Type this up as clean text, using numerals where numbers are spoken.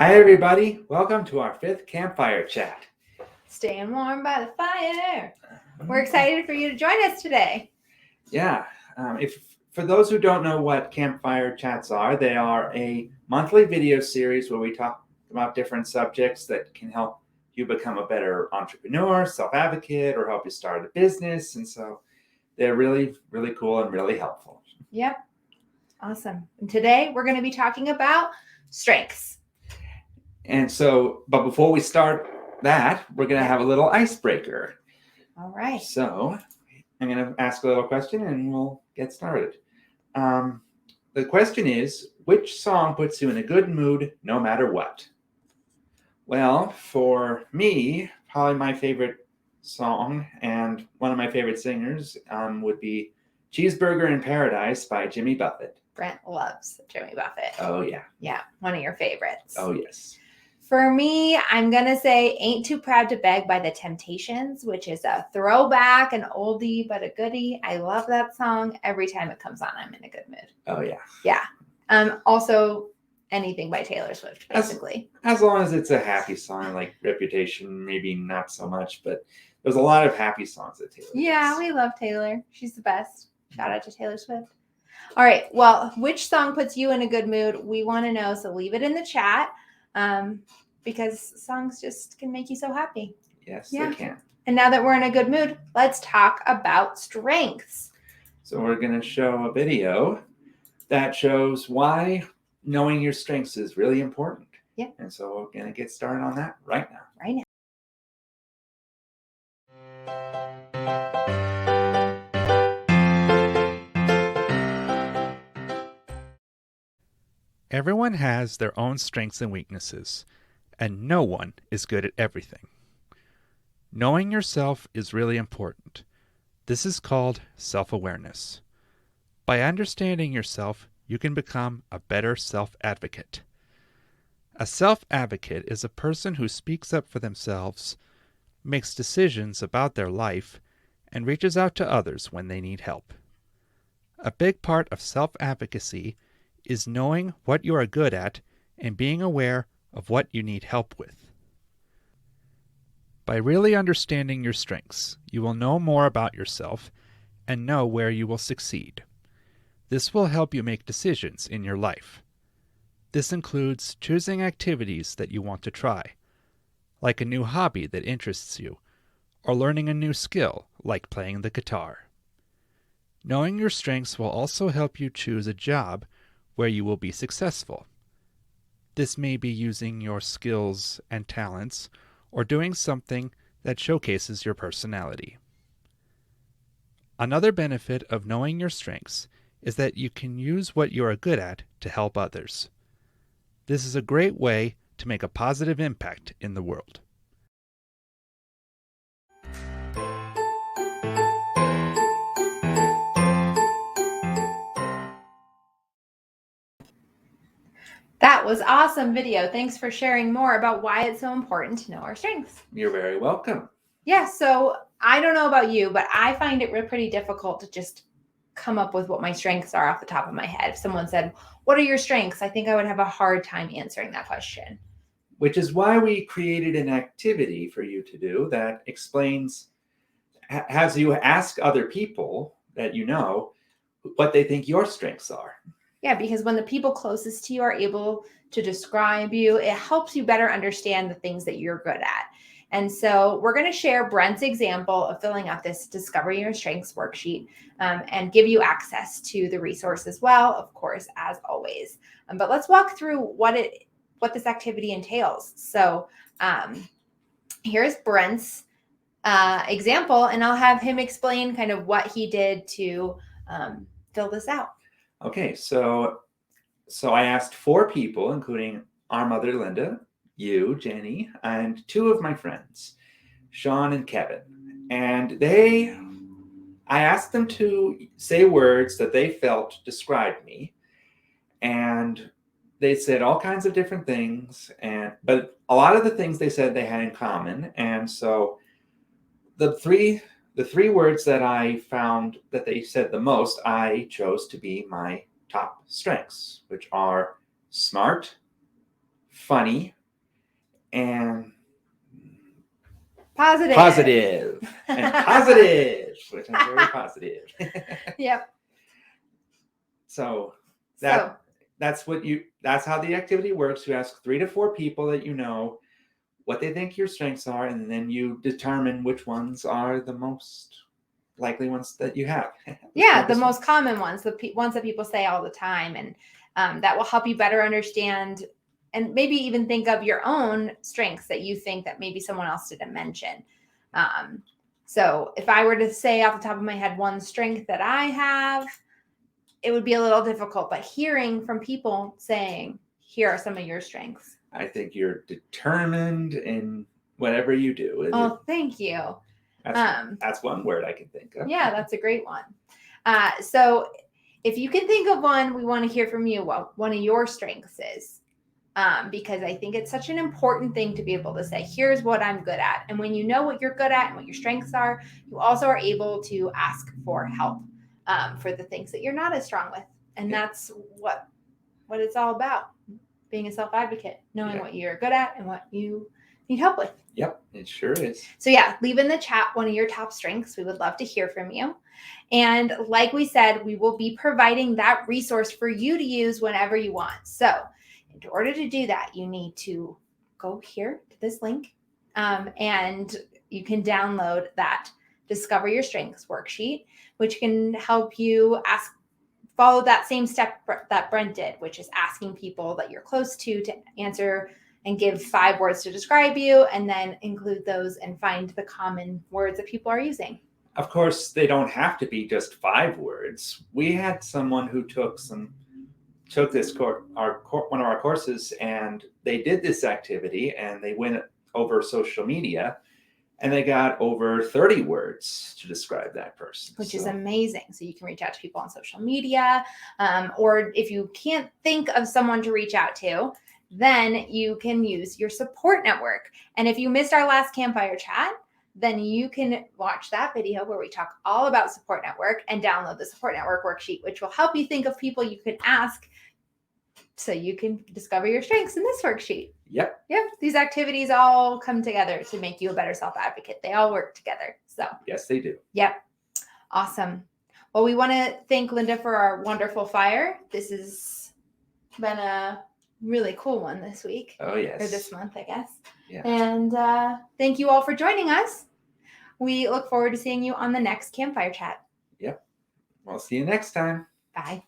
Hi, everybody. Welcome to our 5th Campfire Chat. Staying warm by the fire. We're excited for you to join us today. Yeah. For those who don't know what Campfire Chats are, they are a monthly video series where we talk about different subjects that can help you become a better entrepreneur, self-advocate, or help you start a business. And so they're really, really cool and really helpful. Yep. Awesome. And today we're going to be talking about strengths. And so, but before we start that, we're going to have a little icebreaker. All right. So I'm going to ask a little question and we'll get started. The question is, which song puts you in a good mood no matter what? Well, for me, probably my favorite song and one of my favorite singers would be Cheeseburger in Paradise by Jimmy Buffett. Brent loves Jimmy Buffett. Oh, yeah. Yeah, one of your favorites. Oh, yes. For me, I'm going to say Ain't Too Proud to Beg by The Temptations, which is a throwback, an oldie but a goodie. I love that song. Every time it comes on, I'm in a good mood. Oh, yeah. Yeah. Also, anything by Taylor Swift, basically. As long as it's a happy song, like Reputation, maybe not so much, but there's a lot of happy songs that Taylor Yeah, we love Taylor. She's the best. Shout out to Taylor Swift. All right. Well, which song puts you in a good mood? We want to know, so leave it in the chat. Because songs just can make you so happy. Yes, they can. And now that we're in a good mood, let's talk about strengths. So we're going to show a video that shows why knowing your strengths is really important. Yeah. And so we're going to get started on that right now. Right now. Everyone has their own strengths and weaknesses, and no one is good at everything. Knowing yourself is really important. This is called self-awareness. By understanding yourself, you can become a better self-advocate. A self-advocate is a person who speaks up for themselves, makes decisions about their life, and reaches out to others when they need help. A big part of self-advocacy is knowing what you are good at and being aware of what you need help with. By really understanding your strengths, you will know more about yourself and know where you will succeed. This will help you make decisions in your life. This includes choosing activities that you want to try, like a new hobby that interests you, or learning a new skill, like playing the guitar. Knowing your strengths will also help you choose a job where you will be successful. This may be using your skills and talents or doing something that showcases your personality. Another benefit of knowing your strengths is that you can use what you are good at to help others. This is a great way to make a positive impact in the world. That was awesome video. Thanks for sharing more about why it's so important to know our strengths. You're very welcome. Yeah, so I don't know about you, but I find it pretty difficult to just come up with what my strengths are off the top of my head. If someone said, what are your strengths? I think I would have a hard time answering that question. Which is why we created an activity for you to do that explains, has you ask other people that you know what they think your strengths are. Yeah, because when the people closest to you are able to describe you, it helps you better understand the things that you're good at. And so we're going to share Brent's example of filling out this Discover Your Strengths worksheet and give you access to the resource as well, of course, as always. But let's walk through what this activity entails. So here's Brent's example, and I'll have him explain kind of what he did to fill this out. Okay, so I asked 4 people, including our mother, Linda, you, Jenny, and 2 of my friends, Sean and Kevin. And I asked them to say words that they felt described me. And they said all kinds of different things, but a lot of the things they said they had in common. And so the three words that I found that they said the most, I chose to be my top strengths, which are smart, funny, and Positive. positive, and positive, which I'm very positive. Yep. So So that's how the activity works. You ask 3 to 4 people that you know what they think your strengths are, and then you determine which ones are the most likely ones that you have. yeah, the most common ones, the ones that people say all the time, and that will help you better understand and maybe even think of your own strengths that you think that maybe someone else didn't mention. So if I were to say off the top of my head one strength that I have, it would be a little difficult, but hearing from people saying, here are some of your strengths. I think you're determined in whatever you do. Oh, thank you. That's one word I can think of. Yeah, that's a great one. So if you can think of one, we want to hear from you what one of your strengths is. Because I think it's such an important thing to be able to say, here's what I'm good at. And when you know what you're good at and what your strengths are, you also are able to ask for help for the things that you're not as strong with. And that's what it's all about, being a self-advocate, knowing what you're good at and what you need help with. Yep, it sure is. So yeah, leave in the chat one of your top strengths. We would love to hear from you. And like we said, we will be providing that resource for you to use whenever you want. So in order to do that, you need to go here to this link and you can download that Discover Your Strengths worksheet, which can help you follow that same step that Brent did, which is asking people that you're close to answer and give 5 words to describe you, and then include those and find the common words that people are using. Of course, they don't have to be just 5 words. We had someone who took this one of our courses, and they did this activity, and they went over social media, and they got over 30 words to describe that person, which is amazing. So you can reach out to people on social media, or if you can't think of someone to reach out to, then you can use your support network. And if you missed our last Campfire chat, then you can watch that video where we talk all about support network and download the support network worksheet, which will help you think of people you can ask so you can discover your strengths in this worksheet. Yep. These activities all come together to make you a better self-advocate. They all work together. So yes, they do. Yep. Awesome. Well, we want to thank Linda for our wonderful fire. This has been a really cool one this week. Oh, yes. Or this month, I guess. Yeah. And thank you all for joining us. We look forward to seeing you on the next Campfire chat. Yep. We'll see you next time. Bye.